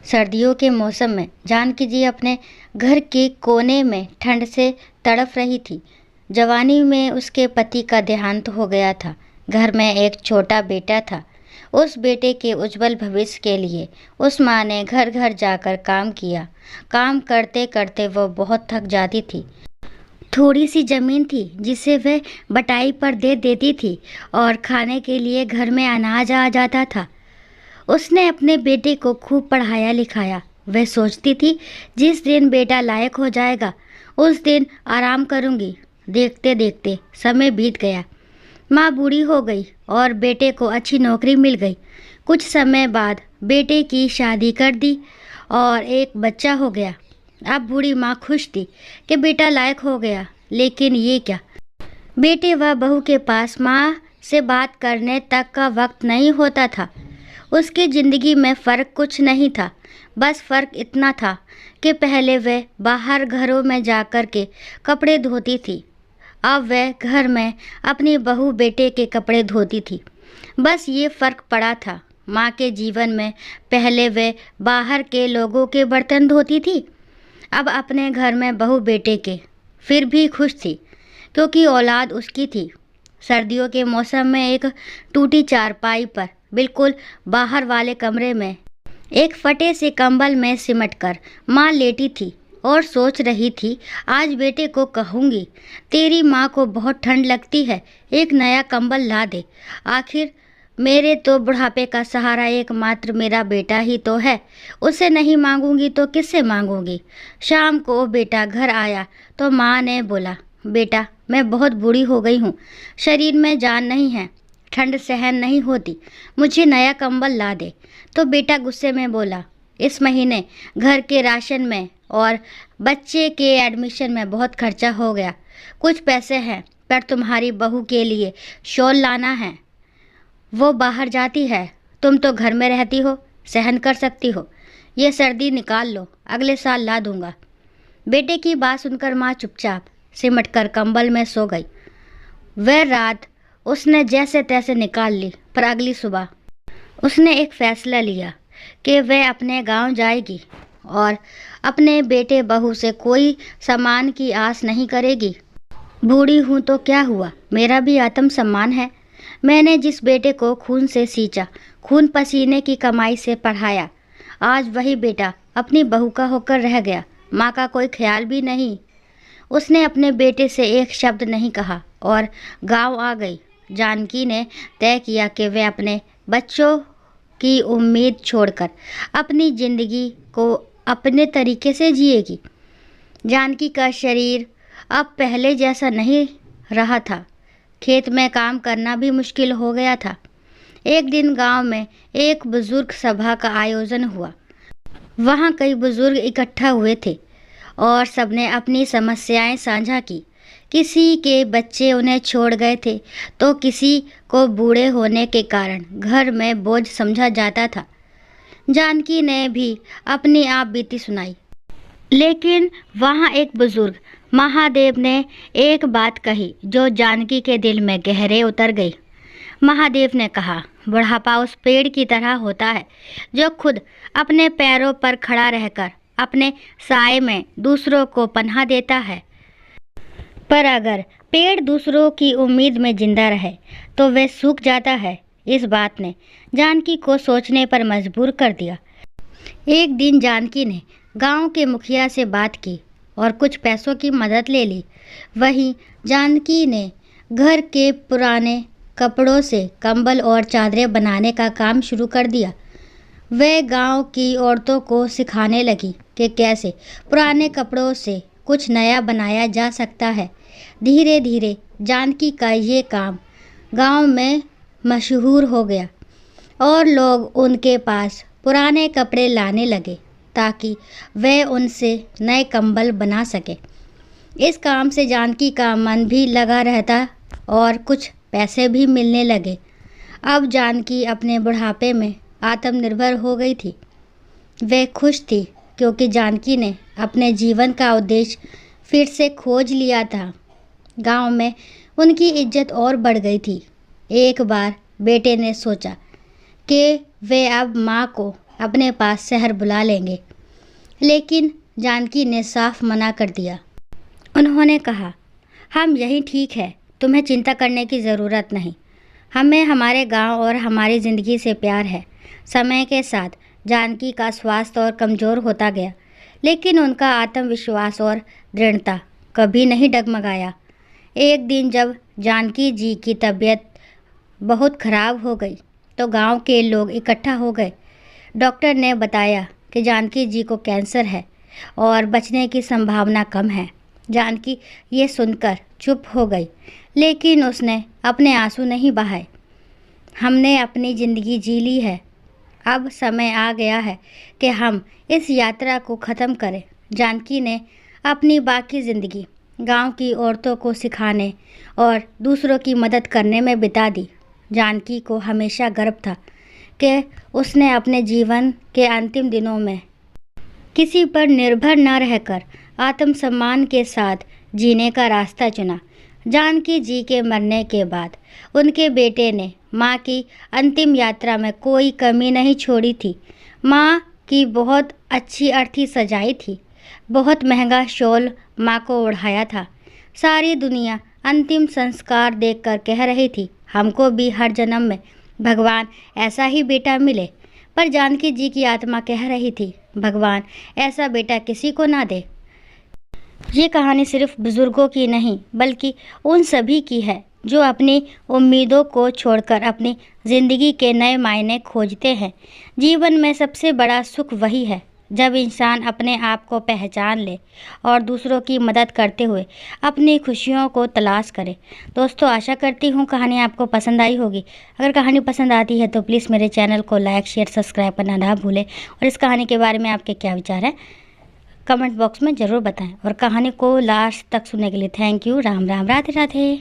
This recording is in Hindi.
सर्दियों के मौसम में जानकी जी अपने घर के कोने में ठंड से तड़प रही थी। जवानी में उसके पति का देहांत हो गया था। घर में एक छोटा बेटा था। उस बेटे के उज्जवल भविष्य के लिए उस माँ ने घर घर जाकर काम किया। काम करते करते वह बहुत थक जाती थी। थोड़ी सी जमीन थी जिसे वह बटाई पर दे देती थी और खाने के लिए घर में अनाज आ जाता था। उसने अपने बेटे को खूब पढ़ाया लिखाया। वह सोचती थी जिस दिन बेटा लायक हो जाएगा उस दिन आराम करूंगी। देखते देखते समय बीत गया। माँ बूढ़ी हो गई और बेटे को अच्छी नौकरी मिल गई। कुछ समय बाद बेटे की शादी कर दी और एक बच्चा हो गया। अब बूढ़ी माँ खुश थी कि बेटा लायक हो गया, लेकिन ये क्या, बेटे व बहू के पास माँ से बात करने तक का वक्त नहीं होता था। उसकी ज़िंदगी में फ़र्क कुछ नहीं था। बस फ़र्क इतना था कि पहले वह बाहर घरों में जाकर के कपड़े धोती थी, अब वह घर में अपनी बहू बेटे के कपड़े धोती थी। बस ये फ़र्क पड़ा था। माँ के जीवन में पहले वह बाहर के लोगों के बर्तन धोती थी, अब अपने घर में बहू बेटे के। फिर भी खुश थी क्योंकि औलाद उसकी थी। सर्दियों के मौसम में एक टूटी चारपाई पर बिल्कुल बाहर वाले कमरे में एक फटे से कंबल में सिमटकर माँ लेटी थी और सोच रही थी, आज बेटे को कहूँगी, तेरी माँ को बहुत ठंड लगती है, एक नया कंबल ला दे। आखिर मेरे तो बुढ़ापे का सहारा एकमात्र मेरा बेटा ही तो है, उसे नहीं मांगूंगी तो किससे मांगूंगी। शाम को बेटा घर आया तो माँ ने बोला, बेटा मैं बहुत बूढ़ी हो गई हूँ, शरीर में जान नहीं है, ठंड सहन नहीं होती, मुझे नया कंबल ला दे। तो बेटा गुस्से में बोला, इस महीने घर के राशन में और बच्चे के एडमिशन में बहुत खर्चा हो गया, कुछ पैसे हैं पर तुम्हारी बहू के लिए शॉल लाना है, वो बाहर जाती है, तुम तो घर में रहती हो, सहन कर सकती हो, ये सर्दी निकाल लो, अगले साल ला दूंगा। बेटे की बात सुनकर माँ चुपचाप सिमट कर कंबल में सो गई। वह रात उसने जैसे तैसे निकाल ली, पर अगली सुबह उसने एक फैसला लिया कि वह अपने गांव जाएगी और अपने बेटे बहू से कोई सम्मान की आस नहीं करेगी। बूढ़ी हूँ तो क्या हुआ, मेरा भी आत्मसम्मान है। मैंने जिस बेटे को खून से सींचा, खून पसीने की कमाई से पढ़ाया, आज वही बेटा अपनी बहू का होकर रह गया, माँ का कोई ख्याल भी नहीं। उसने अपने बेटे से एक शब्द नहीं कहा और गांव आ गई। जानकी ने तय किया कि वह अपने बच्चों की उम्मीद छोड़कर अपनी ज़िंदगी को अपने तरीके से जिएगी। जानकी का शरीर अब पहले जैसा नहीं रहा था। खेत में काम करना भी मुश्किल हो गया था। एक दिन गांव में एक बुजुर्ग सभा का आयोजन हुआ। वहां कई बुजुर्ग इकट्ठा हुए थे और सबने अपनी समस्याएं साझा की। किसी के बच्चे उन्हें छोड़ गए थे तो किसी को बूढ़े होने के कारण घर में बोझ समझा जाता था। जानकी ने भी अपनी आप बीती सुनाई, लेकिन वहाँ एक बुजुर्ग महादेव ने एक बात कही जो जानकी के दिल में गहरे उतर गई। महादेव ने कहा, बुढ़ापा उस पेड़ की तरह होता है जो खुद अपने पैरों पर खड़ा रहकर अपने साए में दूसरों को पनाह देता है, पर अगर पेड़ दूसरों की उम्मीद में जिंदा रहे तो वह सूख जाता है। इस बात ने जानकी को सोचने पर मजबूर कर दिया। एक दिन जानकी ने गांव के मुखिया से बात की और कुछ पैसों की मदद ले ली। वहीं जानकी ने घर के पुराने कपड़ों से कंबल और चादरें बनाने का काम शुरू कर दिया। वह गांव की औरतों को सिखाने लगी कि कैसे पुराने कपड़ों से कुछ नया बनाया जा सकता है। धीरे धीरे जानकी का ये काम गांव में मशहूर हो गया और लोग उनके पास पुराने कपड़े लाने लगे ताकि वह उनसे नए कंबल बना सके। इस काम से जानकी का मन भी लगा रहता और कुछ पैसे भी मिलने लगे। अब जानकी अपने बुढ़ापे में आत्मनिर्भर हो गई थी। वह खुश थी क्योंकि जानकी ने अपने जीवन का उद्देश्य फिर से खोज लिया था। गांव में उनकी इज्जत और बढ़ गई थी। एक बार बेटे ने सोचा कि वे अब माँ को अपने पास शहर बुला लेंगे। लेकिन जानकी ने साफ मना कर दिया। उन्होंने कहा, हम यही ठीक है, तुम्हें चिंता करने की ज़रूरत नहीं। हमें हमारे गांव और हमारी ज़िंदगी से प्यार है। समय के साथ जानकी का स्वास्थ्य और कमज़ोर होता गया, लेकिन उनका आत्मविश्वास और दृढ़ता कभी नहीं डगमगाया। एक दिन जब जानकी जी की तबीयत बहुत खराब हो गई तो गांव के लोग इकट्ठा हो गए। डॉक्टर ने बताया कि जानकी जी को कैंसर है और बचने की संभावना कम है। जानकी ये सुनकर चुप हो गई, लेकिन उसने अपने आंसू नहीं बहाए। हमने अपनी ज़िंदगी जी ली है, अब समय आ गया है कि हम इस यात्रा को ख़त्म करें। जानकी ने अपनी बाकी ज़िंदगी गांव की औरतों को सिखाने और दूसरों की मदद करने में बिता दी। जानकी को हमेशा गर्व था कि उसने अपने जीवन के अंतिम दिनों में किसी पर निर्भर न रहकर आत्मसम्मान के साथ जीने का रास्ता चुना। जानकी जी के मरने के बाद उनके बेटे ने माँ की अंतिम यात्रा में कोई कमी नहीं छोड़ी थी। माँ की बहुत अच्छी अर्थी सजाई थी, बहुत महंगा शॉल माँ को ओढ़ाया था। सारी दुनिया अंतिम संस्कार देखकर कह रही थी, हमको भी हर जन्म में भगवान ऐसा ही बेटा मिले। पर जानकी जी की आत्मा कह रही थी, भगवान ऐसा बेटा किसी को ना दे। ये कहानी सिर्फ बुजुर्गों की नहीं, बल्कि उन सभी की है जो अपनी उम्मीदों को छोड़कर अपनी ज़िंदगी के नए मायने खोजते हैं। जीवन में सबसे बड़ा सुख वही है जब इंसान अपने आप को पहचान ले और दूसरों की मदद करते हुए अपनी खुशियों को तलाश करे। दोस्तों, आशा करती हूँ कहानी आपको पसंद आई होगी। अगर कहानी पसंद आती है तो प्लीज़ मेरे चैनल को लाइक, शेयर, सब्सक्राइब करना ना भूलें। और इस कहानी के बारे में आपके क्या विचार हैं, कमेंट बॉक्स में ज़रूर बताएं। और कहानी को लास्ट तक सुनने के लिए थैंक यू। राम राम, राधे राधे।